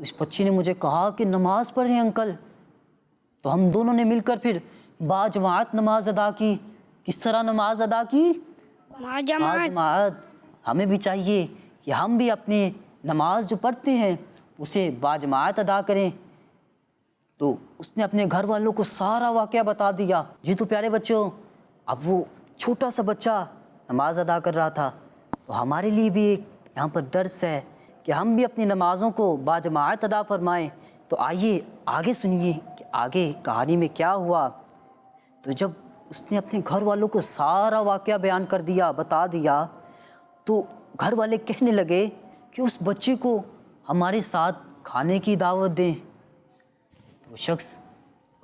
تو اس بچی نے مجھے کہا کہ نماز پڑھ رہے ہیں انکل. تو ہم دونوں نے مل کر پھر باجماعت نماز ادا کی. کس طرح نماز ادا کی؟ باجماعت. ہمیں بھی چاہیے کہ ہم بھی اپنی نماز جو پڑھتے ہیں اسے باجماعت ادا کریں. تو اس نے اپنے گھر والوں کو سارا واقعہ بتا دیا. جی تو پیارے بچوں، اب وہ چھوٹا سا بچہ نماز ادا کر رہا تھا، تو ہمارے لیے بھی ایک یہاں پر درس ہے کہ ہم بھی اپنی نمازوں کو باجماعت ادا فرمائیں. تو آئیے آگے سنیے کہ آگے کہانی میں کیا ہوا. تو جب اس نے اپنے گھر والوں کو سارا واقعہ بیان کر دیا، بتا دیا، تو گھر والے کہنے لگے کہ اس بچے کو ہمارے ساتھ کھانے کی دعوت دیں. تو وہ شخص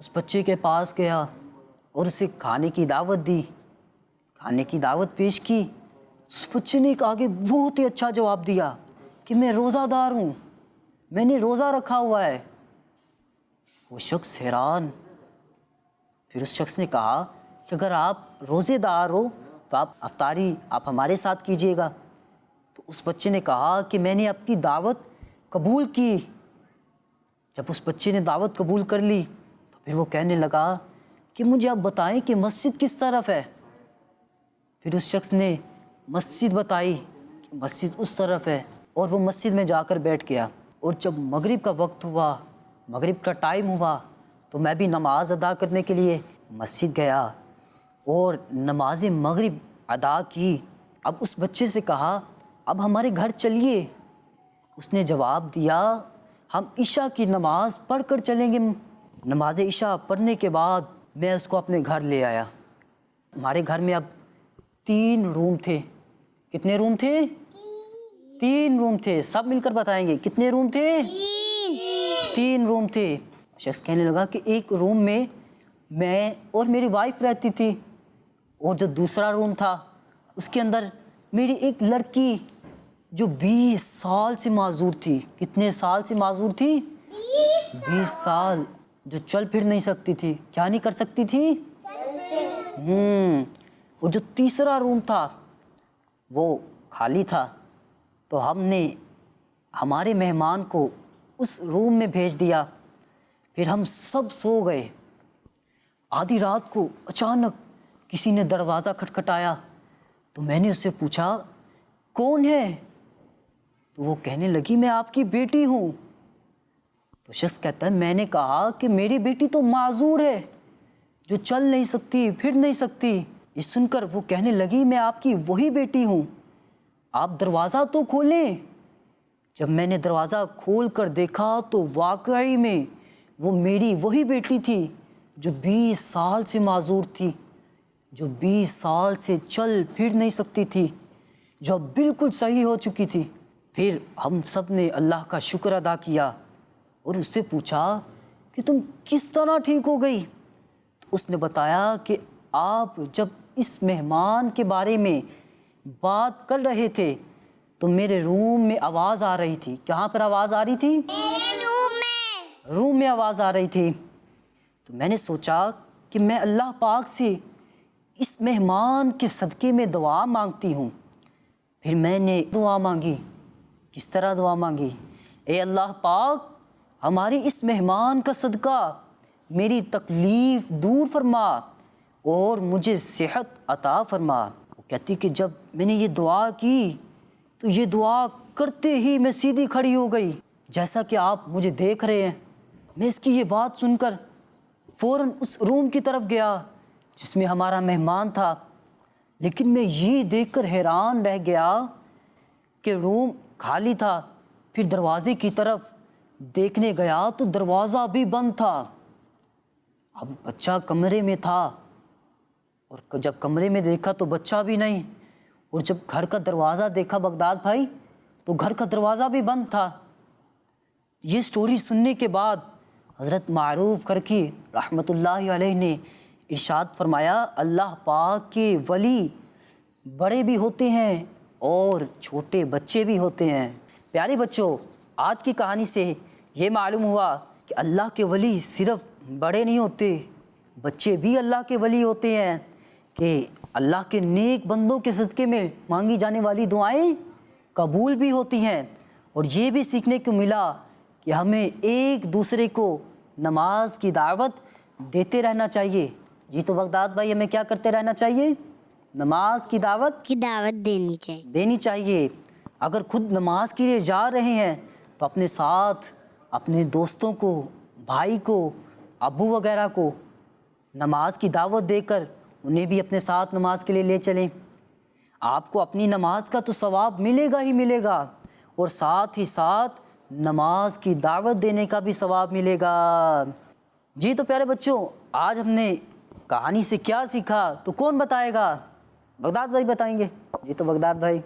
اس بچے کے پاس گیا اور اسے کھانے کی دعوت دی، کھانے کی دعوت پیش کی. اس بچے نے ایک آگے بہت ہی اچھا جواب دیا کہ میں روزہ دار ہوں، میں نے روزہ رکھا ہوا ہے. وہ شخص حیران. پھر اس شخص نے کہا کہ اگر آپ روزے دار ہو تو آپ افطاری آپ ہمارے ساتھ کیجیے گا. تو اس بچے نے کہا کہ میں نے آپ کی دعوت قبول کی. جب اس بچے نے دعوت قبول کر لی تو پھر وہ کہنے لگا کہ مجھے آپ بتائیں کہ مسجد کس طرف ہے. پھر اس شخص نے مسجد بتائی کہ مسجد اس طرف ہے، اور وہ مسجد میں جا کر بیٹھ گیا. اور جب مغرب کا وقت ہوا، مغرب کا ٹائم ہوا، تو میں بھی نماز ادا کرنے کے لیے مسجد گیا اور نماز مغرب ادا کی. اب اس بچے سے کہا اب ہمارے گھر چلیے. اس نے جواب دیا ہم عشاء کی نماز پڑھ کر چلیں گے. نماز عشاء پڑھنے کے بعد میں اس کو اپنے گھر لے آیا. ہمارے گھر میں اب 3 روم تھے. کتنے روم تھے؟ 3 روم تھے. سب مل کر بتائیں گے کتنے روم تھے؟ 3 روم تھے. شخص کہنے لگا کہ ایک روم میں میں اور میری وائف رہتی تھی، اور جو دوسرا روم تھا اس کے اندر میری ایک لڑکی جو 20 سال سے معذور تھی. کتنے سال سے معذور تھی؟ 20 سال. جو چل پھر نہیں سکتی تھی. کیا نہیں کر سکتی تھی؟ اور جو تیسرا روم تھا وہ خالی تھا. تو ہم نے ہمارے مہمان کو اس روم میں بھیج دیا. پھر ہم سب سو گئے. آدھی رات کو اچانک کسی نے دروازہ کھٹکھٹایا. تو میں نے اس سے پوچھا کون ہے؟ تو وہ کہنے لگی میں آپ کی بیٹی ہوں. تو شخص کہتا ہے میں نے کہا کہ میری بیٹی تو معذور ہے، جو چل نہیں سکتی، پھر نہیں سکتی. یہ سن کر وہ کہنے لگی میں آپ کی وہی بیٹی ہوں، آپ دروازہ تو کھولیں. جب میں نے دروازہ کھول کر دیکھا تو واقعی میں وہ میری وہی بیٹی تھی جو 20 سال سے معذور تھی، جو 20 سال سے چل پھر نہیں سکتی تھی، جو اب بالکل صحیح ہو چکی تھی. پھر ہم سب نے اللہ کا شکر ادا کیا اور اس سے پوچھا کہ تم کس طرح ٹھیک ہو گئی؟ تو اس نے بتایا کہ آپ جب اس مہمان کے بارے میں بات کر رہے تھے تو میرے روم میں آواز آ رہی تھی. کہاں پر آواز آ رہی تھی؟ روم میں آواز آ رہی تھی. تو میں نے سوچا کہ میں اللہ پاک سے اس مہمان کے صدقے میں دعا مانگتی ہوں. پھر میں نے دعا مانگی. کس طرح دعا مانگی؟ اے اللہ پاک ہماری اس مہمان کا صدقہ میری تکلیف دور فرما اور مجھے صحت عطا فرما. وہ کہتی کہ جب میں نے یہ دعا کی تو یہ دعا کرتے ہی میں سیدھی کھڑی ہو گئی، جیسا کہ آپ مجھے دیکھ رہے ہیں. میں اس کی یہ بات سن کر فوراً اس روم کی طرف گیا جس میں ہمارا مہمان تھا. لیکن میں یہ دیکھ کر حیران رہ گیا کہ روم خالی تھا. پھر دروازے کی طرف دیکھنے گیا تو دروازہ بھی بند تھا. اب بچہ کمرے میں تھا، اور جب کمرے میں دیکھا تو بچہ بھی نہیں، اور جب گھر کا دروازہ دیکھا بغداد بھائی تو گھر کا دروازہ بھی بند تھا. یہ سٹوری سننے کے بعد حضرت معروف کرکی رحمۃ اللہ علیہ نے ارشاد فرمایا اللہ پاک کے ولی بڑے بھی ہوتے ہیں اور چھوٹے بچے بھی ہوتے ہیں. پیارے بچوں، آج کی کہانی سے یہ معلوم ہوا کہ اللہ کے ولی صرف بڑے نہیں ہوتے، بچے بھی اللہ کے ولی ہوتے ہیں، کہ اللہ کے نیک بندوں کے صدقے میں مانگی جانے والی دعائیں قبول بھی ہوتی ہیں. اور یہ بھی سیکھنے کو ملا کہ ہمیں ایک دوسرے کو نماز کی دعوت دیتے رہنا چاہیے. جی تو بغداد بھائی ہمیں کیا کرتے رہنا چاہیے؟ نماز کی دعوت دینی چاہیے. اگر خود نماز کے لیے جا رہے ہیں تو اپنے ساتھ اپنے دوستوں کو، بھائی کو، ابو وغیرہ کو نماز کی دعوت دے کر انہیں بھی اپنے ساتھ نماز کے لیے لے چلیں. آپ کو اپنی نماز کا تو ثواب ملے گا ہی ملے گا، اور ساتھ ہی ساتھ نماز کی دعوت دینے کا بھی ثواب ملے گا. جی تو پیارے بچوں، آج ہم نے کہانی سے کیا سیکھا تو کون بتائے گا؟ بغداد بھائی بتائیں گے. جی تو بغداد بھائی.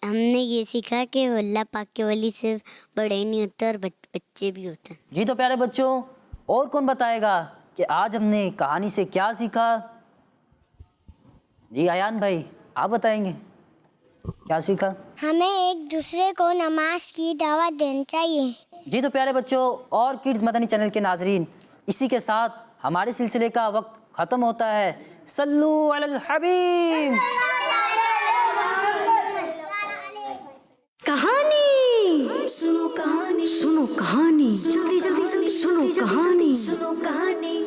ہم نے یہ سیکھا کہ اللہ پاک کے ولی صرف بڑے نہیں ہوتے اور بچے بھی ہوتے ہیں. جی تو پیارے بچوں، اور کون بتائے گا کہ آج ہم نے کہانی سے کیا سیکھا؟ جی ایان بھائی آپ بتائیں گے کیا سیکھا؟ ہمیں ایک دوسرے کو نماز کی دعوت دینی چاہیے. جی تو پیارے بچوں اور کڈز مدنی چینل کے ناظرین، اسی کے ساتھ ہمارے سلسلے کا وقت ختم ہوتا ہے. صلو علی الحبیب. کہانی سنو کہانی سنو کہانی جلدی جلدی جلدی سنو کہانی سنو کہانی